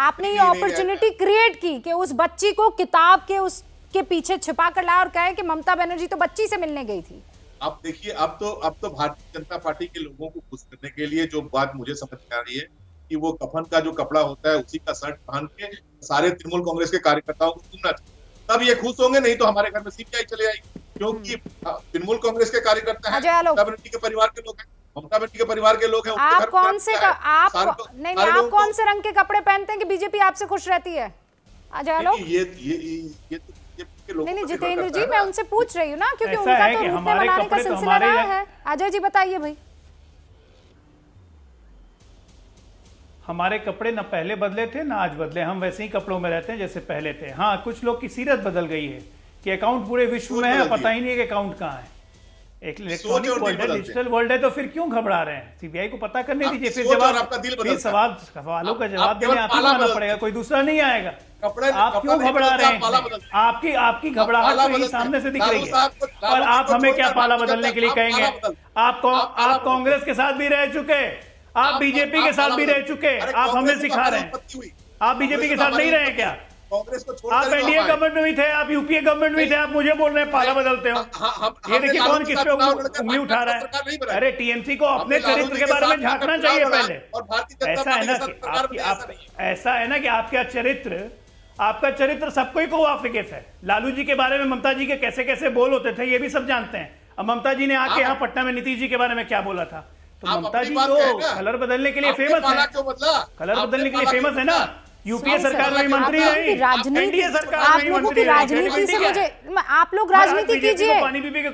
आपने ये अपॉर्चुनिटी क्रिएट की कि उस बच्ची को किताब के उसके पीछे छिपा कर लाया और कहे कि ममता बनर्जी तो बच्ची से मिलने गई थी। अब देखिए, अब तो भारतीय जनता पार्टी के लोगों को खुश करने के लिए जो बात मुझे समझ में आ रही है कि वो कफन का जो कपड़ा होता है उसी का शर्ट पहन के सारे तृणमूल कांग्रेस के कार्यकर्ताओं को घूमना चाहिए, तब ये खुश होंगे। नहीं तो हमारे घर में सीबीआई चले आएगी, क्योंकि तृणमूल कांग्रेस के कार्यकर्ता हैं, ममता बनर्जी के परिवार के लोग हैं, ममता बनर्जी के परिवार के लोग हैं। आप कौन से आप कौन से रंग के कपड़े पहनते हैं कि बीजेपी आपसे खुश रहती है? अजय आलोक, नहीं जितेंद्र जी, मैं उनसे पूछ रही हूँ ना, क्योंकि उनका तो रूप में बनाने का सिलसिला रहा है। अजय जी बताइए भाई। हमारे कपड़े न पहले बदले थे ना आज बदले, हम वैसे ही कपड़ों में रहते हैं जैसे पहले थे। हाँ, कुछ लोग की सीरत बदल गई है कि अकाउंट पूरे विश्व में है, पता ही नहीं है कि अकाउंट कहाँ है। एक इलेक्ट्रॉनिक वर्ल्ड है, डिजिटल वर्ल्ड है, तो फिर क्यों घबरा रहे हैं? सीबीआई को पता करने दीजिए, फिर सवालों का जवाब देने आपको आना पड़ेगा, कोई दूसरा नहीं आएगा। आप क्यों घबरा रहे हैं? आपकी घबराहट तो यही सामने से दिख रही है, और आप हमें क्या पाला बदलने के लिए कहेंगे? आप कांग्रेस के साथ भी रह चुके, आप बीजेपी के साथ भी रह चुके, आप हमें सिखा रहे हैं। आप बीजेपी के साथ नहीं रहे क्या? कांग्रेस को आप एनडीए गवर्नमेंट में भी थे, आप यूपीए गवर्नमेंट में भी थे, आप मुझे बोल रहे हैं पाला बदलते हो। ये देखिए कौन किस पे उंगली उठा रहा है। अरे टीएमसी को अपने चरित्र के बारे में झांकना चाहिए पहले। ऐसा है ना कि आपका चरित्र सबको को वाकिफ है। लालू जी के बारे में ममता जी के कैसे कैसे बोल होते थे ये भी सब जानते हैं। अब ममता जी ने आके यहाँ पटना में नीतीश जी के बारे में क्या बोला था, तो ममता जी तो कलर बदलने के लिए फेमस है, कलर बदलने के लिए फेमस है ना। यूपीए सरकार में मंत्री रही, एनडीए सरकार में मंत्री रही। राजनीति से मुझे, आप लोग राजनीति कीजिए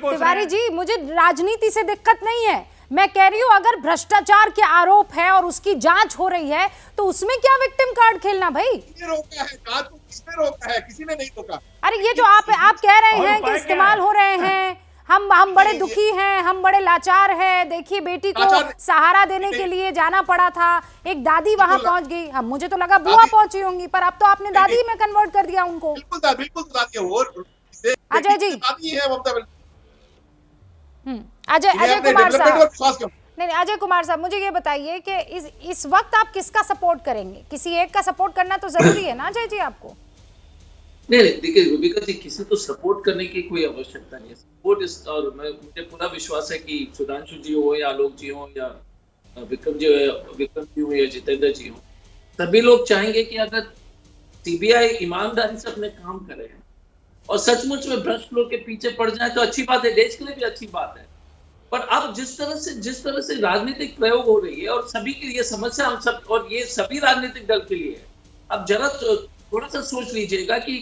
तिवारी जी, मुझे राजनीति से दिक्कत नहीं है। मैं कह रही हूँ अगर भ्रष्टाचार के आरोप है और उसकी जांच हो रही है तो उसमें क्या विक्टिम कार्ड खेलना भाई? रोका है जांच को, किसने रोका है? किसी ने नहीं रोका। अरे ये जो आप कह रहे हैं कि इस्तेमाल हो रहे हैं, हम बड़े दुखी हैं, हम बड़े लाचार हैं। देखिए बेटी को सहारा देने के लिए जाना पड़ा था, एक दादी वहां पहुंच गई। हम मुझे तो लगा बुआ पहुंची होंगी, पर अब तो आपने दादी में कन्वर्ट कर दिया उनको। बिल्कुल अजय जी, अजय कुमार साहब, नहीं अजय कुमार साहब, मुझे ये बताइए कि इस वक्त आप किसका सपोर्ट करेंगे? किसी एक का सपोर्ट करना तो जरूरी है ना अजय जी आपको? नहीं देखिए रूबिका जी, किसी को सपोर्ट करने की कोई आवश्यकता नहीं है। सपोर्ट और मुझे पूरा विश्वास है कि सुधांशु जी हो या आलोक जी हो या विक्रम जी हो या जितेंद्र जी हो, सभी लोग चाहेंगे कि अगर सीबीआई ईमानदारी से अपने काम करे और सचमुच में भ्रष्ट लोग के पीछे पड़ जाए तो अच्छी बात है, देश के लिए भी अच्छी बात है। पर अब जिस तरह से राजनीतिक प्रयोग हो रही है और सभी के लिए समस्या, हम सब और ये सभी राजनीतिक दल के लिए है। अब जरा थोड़ा सा सोच लीजिएगा कि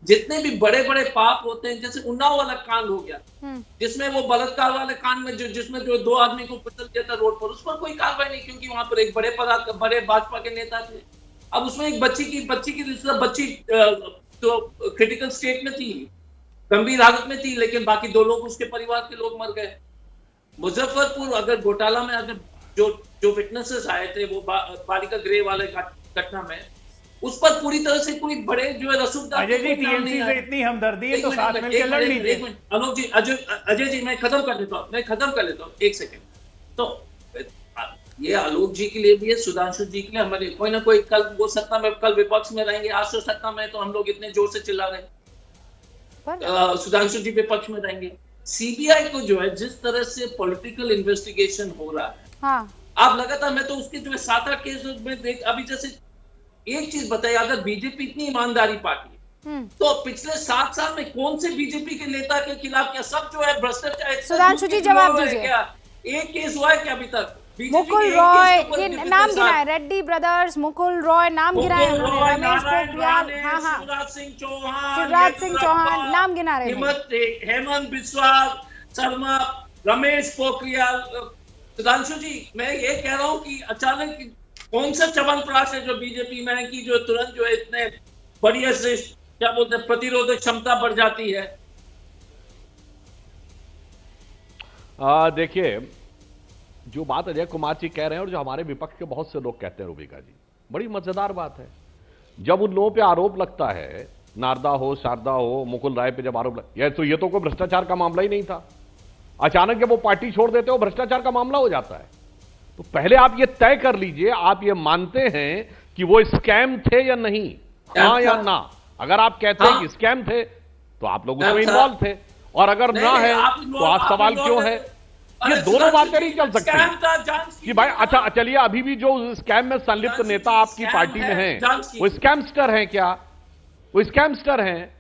जितने भी बड़े बड़े पाप होते हैं, जैसे उन्नाव वाला कांड हो गया, जिसमें वो बलात्कार वाले कांड में जिसमें जो 2 आदमी को कुचल दिया था रोड पर, उस पर कोई कार्रवाई नहीं, क्योंकि वहां पर एक बड़े भाजपा के नेता थे। अब उसमें एक बच्ची की तो क्रिटिकल स्टेट में थी, गंभीर हालत में थी, लेकिन बाकी 2 लोग उसके परिवार के लोग मर गए। मुजफ्फरपुर अगर घोटाला में अगर जो विटनेसेस आए थे वो बालिका गृह वाले घटना में, उस पर पूरी तरह से कोई बड़े जो है रसूखदार अजय जी टीएमसी से इतनी हमदर्दी है तो साथ मिलकर लड़ लीजिए। आलोक जी, अजय जी मैं खत्म कर लेता हूँ 1 सेकंड। तो ये आलोक जी के लिए भी है, सुधांशु जी के लिए, हमारे कोई ना कोई कल वो सत्ता में, कल विपक्ष में रहेंगे, आज तो सत्ता में तो हम लोग इतने जोर से चिल्ला रहे हैं, सुधांशु जी विपक्ष में रहेंगे। सीबीआई को जो है जिस तरह से पॉलिटिकल इन्वेस्टिगेशन हो रहा है, हाँ। आप लगातार, मैं तो उसके जो है 7-8 केस में देख, अभी जैसे एक चीज बताइए, अगर बीजेपी इतनी ईमानदारी पार्टी है तो पिछले 7 साल में कौन से बीजेपी के नेता के खिलाफ क्या सब जो है भ्रष्टाचार? सुधांशु जी जवाब दीजिए। क्या एक केस हुआ है क्या अभी तक? मुकुल रॉय, ये नाम गिना है, रेड्डी ब्रदर्स, मुकुल रॉय नाम गिना है उन्होंने, रमेश पोखरियाल, शिवराज सिंह चौहान नाम गिना रहे हैं, हेमंत बिस्वा शर्मा, रमेश पोखरियाल। सुधांशु जी मैं ये कह रहा हूँ कि अचानक कौन सा च्यवनप्राश है जो बीजेपी में है कि जो तुरंत जो है इतने बढ़िया से क्या बोलते हैं प्रतिरोधक क्षमता बढ़ जाती है? देखिए, जो बात अजय कुमार जी कह रहे हैं और जो हमारे विपक्ष के बहुत से लोग कहते हैं रूबिका जी, बड़ी मजेदार बात है। जब उन लोगों पे आरोप लगता है, नारदा हो, शारदा हो, मुकुल राय पे जब आरोप तो ये तो कोई भ्रष्टाचार का मामला ही नहीं था। अचानक जब वो पार्टी छोड़ देते हो भ्रष्टाचार का मामला हो जाता है। तो पहले आप ये तय कर लीजिए, आप ये मानते हैं कि वो स्कैम थे या नहीं, हाँ या ना। अगर आप कहते हैं कि स्कैम थे तो आप लोग उसमें इन्वॉल्व थे, और अगर ना है तो आज सवाल क्यों है? ये दोनों बातें नहीं चल सकती कि भाई अच्छा चलिए, अभी भी जो स्कैम में संलिप्त नेता आपकी पार्टी में हैं वो स्कैमस्टर हैं क्या? वो स्कैमस्टर हैं,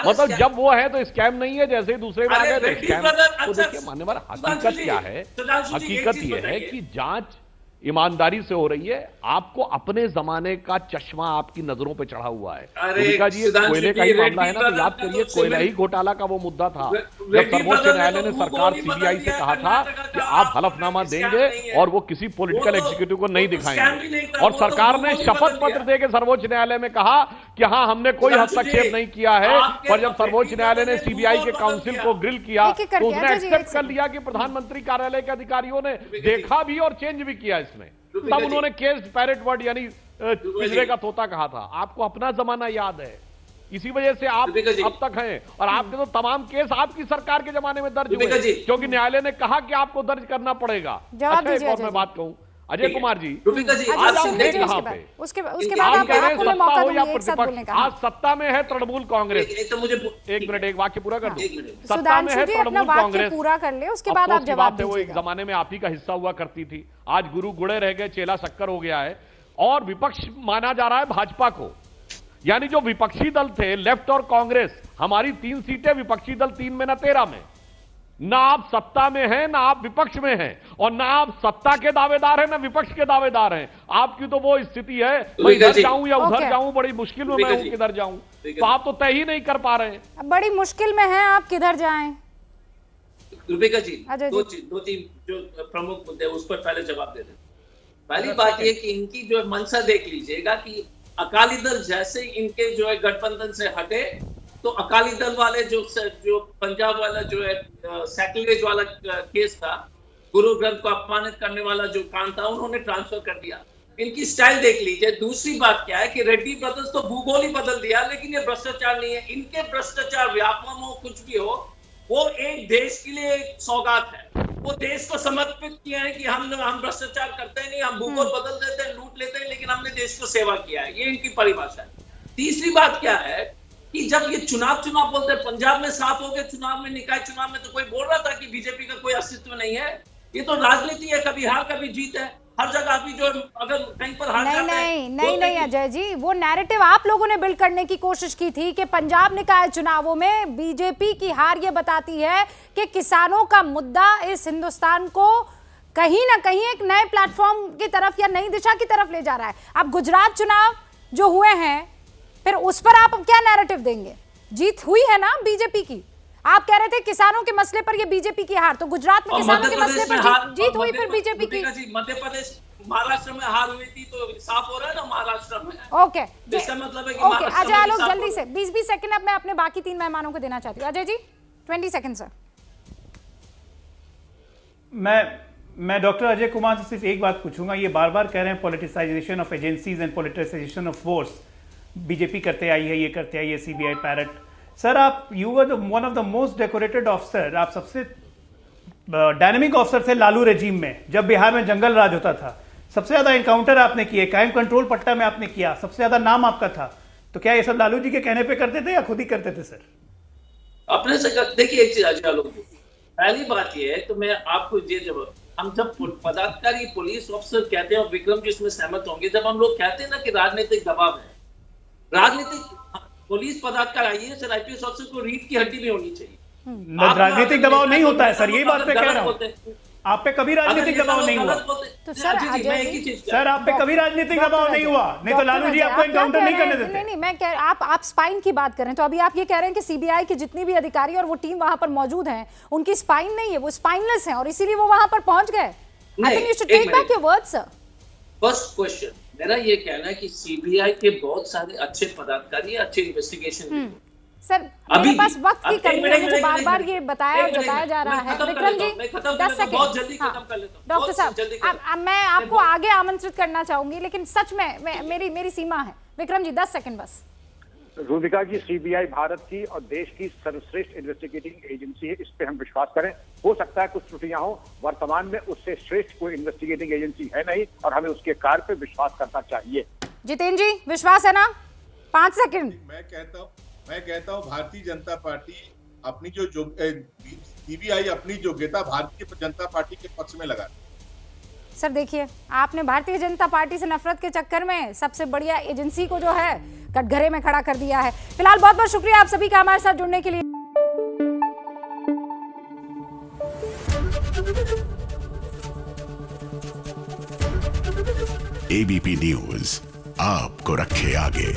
मतलब जब वो है तो स्कैम नहीं है, जैसे ही दूसरे में आ गए तो स्कैम। तो देखिए मानने वाला, हकीकत क्या है? हकीकत ये है कि जांच ईमानदारी से हो रही है। आपको अपने जमाने का चश्मा आपकी नजरों पे चढ़ा हुआ है। रूबिका जी, कोयले का ही मामला है ना, तो याद करिए कोयला ही घोटाला का वो मुद्दा था जब सर्वोच्च न्यायालय ने सरकार सीबीआई से कहा था कि आप हलफनामा देंगे और वो किसी पॉलिटिकल एग्जीक्यूटिव को नहीं दिखाएंगे, और सरकार ने शपथ पत्र देकर सर्वोच्च न्यायालय में कहा कि हाँ हमने कोई हस्तक्षेप नहीं किया है। पर जब सर्वोच्च न्यायालय ने सीबीआई के काउंसिल को ग्रिल किया तो उसने एक्सेप्ट कर लिया कि प्रधानमंत्री कार्यालय के अधिकारियों ने देखा भी और चेंज भी किया इसमें। तब उन्होंने केस पैरेट वर्ड यानी पिंजरे का तोता कहा था। आपको अपना जमाना याद है, इसी वजह से आप अब तक हैं, और आपके तो तमाम केस आपकी सरकार के जमाने में दर्ज हुए क्योंकि न्यायालय ने कहा कि आपको दर्ज करना पड़ेगा। अच्छा एक और मैं बात कहूं, अजय कुमार जी, आज आप हैं कहां पे? उसके बाद आप कह रहे हैं सत्ता हो या प्रतिपक्ष। आज सत्ता में है तृणमूल कांग्रेस। एक मिनट, एक वाक्य पूरा कर दो। सत्ता में है तृणमूल कांग्रेस, पूरा कर ले, उसके बाद आप जवाब दीजिएगा। वो एक जमाने में आप ही का हिस्सा हुआ करती थी, आज गुरु गुड़े रह गए, चेला शक्कर हो गया है, और विपक्ष माना जा रहा है भाजपा को। यानी जो विपक्षी दल थे लेफ्ट और कांग्रेस, हमारी 3 सीटें, विपक्षी दल 3 में ना 13 में। ना आप सत्ता में हैं ना आप विपक्ष में हैं, और ना आप सत्ता के दावेदार हैं ना विपक्ष के दावेदार हैं। आपकी तो वो स्थिति है, मैं इधर जाऊं या उधर जाऊं, बड़ी मुश्किल में मैं हूं किधर जाऊं, तो आप तो तय ही नहीं कर पा रहे हैं। बड़ी मुश्किल में हैं आप, किधर जाएं? रूबिका जी, दो तीन जो प्रमुख मुद्दे उस पर पहले जवाब दे दें। पहली बात यह कि इनकी जो मंशा देख लीजिएगा कि अकाली दल जैसे इनके जो है गठबंधन से हटे तो अकाली दल वाले जो पंजाब वाला जो है सैक्रिलेज वाला केस था, गुरु ग्रंथ को अपमानित करने वाला जो काम था, उन्होंने ट्रांसफर कर दिया। इनकी स्टाइल देख लीजिए। दूसरी बात क्या है कि रेड्डी ब्रदर्स तो भूगोल ही बदल दिया, लेकिन ये भ्रष्टाचार नहीं है। इनके भ्रष्टाचार व्यापम हो कुछ भी हो, वो एक देश के लिए एक सौगात है। वो देश को समर्पित किया है कि हम भ्रष्टाचार करते हैं नहीं, हम भूगोल बदल देते हैं, लूट लेते हैं, लेकिन हमने देश को सेवा किया है। ये इनकी परिभाषा है। तीसरी बात क्या है कि जब ये चुनाव बोलते हैं, पंजाब में 7 हो गए चुनाव में, निकाय चुनाव में तो कोई बोल रहा था कि बीजेपी का कोई अस्तित्व नहीं है। ये तो राजनीति है, कभी हार कभी जीत है। हर जगह अभी जो अगर कहीं पर हार जाते हैं, नहीं अजय जी, वो नैरेटिव आप लोगों ने बिल्ड करने की कोशिश की थी कि पंजाब निकाय चुनावों में बीजेपी की हार ये बताती है कि किसानों का मुद्दा इस हिंदुस्तान को कहीं ना कहीं एक नए प्लेटफॉर्म की तरफ या नई दिशा की तरफ ले जा रहा है। अब गुजरात चुनाव जो हुए हैं, फिर उस पर आप क्या नैरेटिव देंगे? जीत हुई है ना बीजेपी की। आप कह रहे थे किसानों के मसले पर ये बीजेपी की हार, तो गुजरात में किसानों के मसले पर जीत हुई फिर बीजेपी की। मध्य प्रदेश महाराष्ट्र में हार हुई थी, तो साफ हो रहा है ना महाराष्ट्र में। ओके, इसका मतलब है कि ओके अजय आलोक, जल्दी से 20 सेकंड अब मैं अपने बाकी 3 मेहमानों को देना चाहती हूँ। Ajay ji 20 second sir. मैं डॉक्टर अजय कुमार से सिर्फ एक बात पूछूंगा। ये बार बार कह रहे हैं politicisation of agencies and politicisation of force, BJP करते आई है, ये करते आई है, सीबीआई पैरट। सर आप you were one of the most decorated officer, आप सबसे डायनेमिक ऑफिसर थे लालू रेजिम में, जब बिहार में जंगल राज होता था। सबसे ज्यादा एनकाउंटर आपने किए, क्राइम कंट्रोल पट्टा में आपने किया, सबसे ज्यादा नाम आपका था। तो क्या ये सब लालू जी के कहने पे करते थे या खुद ही करते थे सर? अपने से देखिए, एक चीज अजय लोग, पहली बात ये है तो मैं आपको ये जब हम जब पदाधिकारी पुलिस ऑफिसर कहते हैं, और विक्रम जी इसमें सहमत होंगे, जब हम लोग कहते हैं ना कि राजनीतिक दबाव है, राजनीतिक पुलिस पदाधिकारी आईएएस और आईपीएस ऑफिसर को रीढ़ की हड्डी में होनी चाहिए। राजनीतिक दबाव नहीं होता है सर, यही बात पे कह रहा हूँ। आप पे कभी राजनीतिक दबाव नहीं हुआ तो सर सर, आप पे कभी राजनीतिक दबाव नहीं हुआ, नहीं तो लालू जी आपको एनकाउंटर नहीं करने देते। नहीं, मैं कह आप स्पाइन की बात करें तो अभी आप ये कह रहे हैं कि सीबीआई के जितनी भी अधिकारी और वो टीम वहां पर मौजूद हैं उनकी स्पाइन नहीं है, वो स्पाइनलेस हैं और इसीलिए वो वहां पर पहुंच गए। I think you should take back your words sir. First question, मेरा ये कहना है कि सीबीआई के बहुत सारे अच्छे पदाधिकारी, अच्छे इन्वेस्टिगेशन सर, मेरे पास वक्त की कमी है, मुझे बार-बार ये बताया जा रहा है। विक्रम जी 10 सेकंड, बहुत जल्दी खत्म कर लेता हूं डॉक्टर साहब, मैं आपको आगे आमंत्रित करना चाहूंगी, लेकिन सच में मेरी सीमा है। विक्रम जी 10 सेकंड बस। रूबिका जी, सीबीआई भारत की और देश की सर्वश्रेष्ठ इन्वेस्टिगेटिंग एजेंसी है, इस पे हम विश्वास करें। हो सकता है कुछ त्रुटियां हो, वर्तमान में उससे श्रेष्ठ कोई इन्वेस्टिगेटिंग एजेंसी है नहीं और हमें उसके कार्य पे विश्वास करना चाहिए। जितेंद्र जी, विश्वास है ना? 5 सेकंड। मैं कहता हूँ भारतीय जनता पार्टी अपनी सीबीआई अपनी योग्यता भारतीय जनता पार्टी के पक्ष में लगा। सर देखिए, आपने भारतीय जनता पार्टी से नफरत के चक्कर में सबसे बढ़िया एजेंसी को जो है कटघरे में खड़ा कर दिया है। फिलहाल बहुत बहुत शुक्रिया आप सभी का हमारे साथ जुड़ने के लिए। एबीपी न्यूज आपको रखे आगे।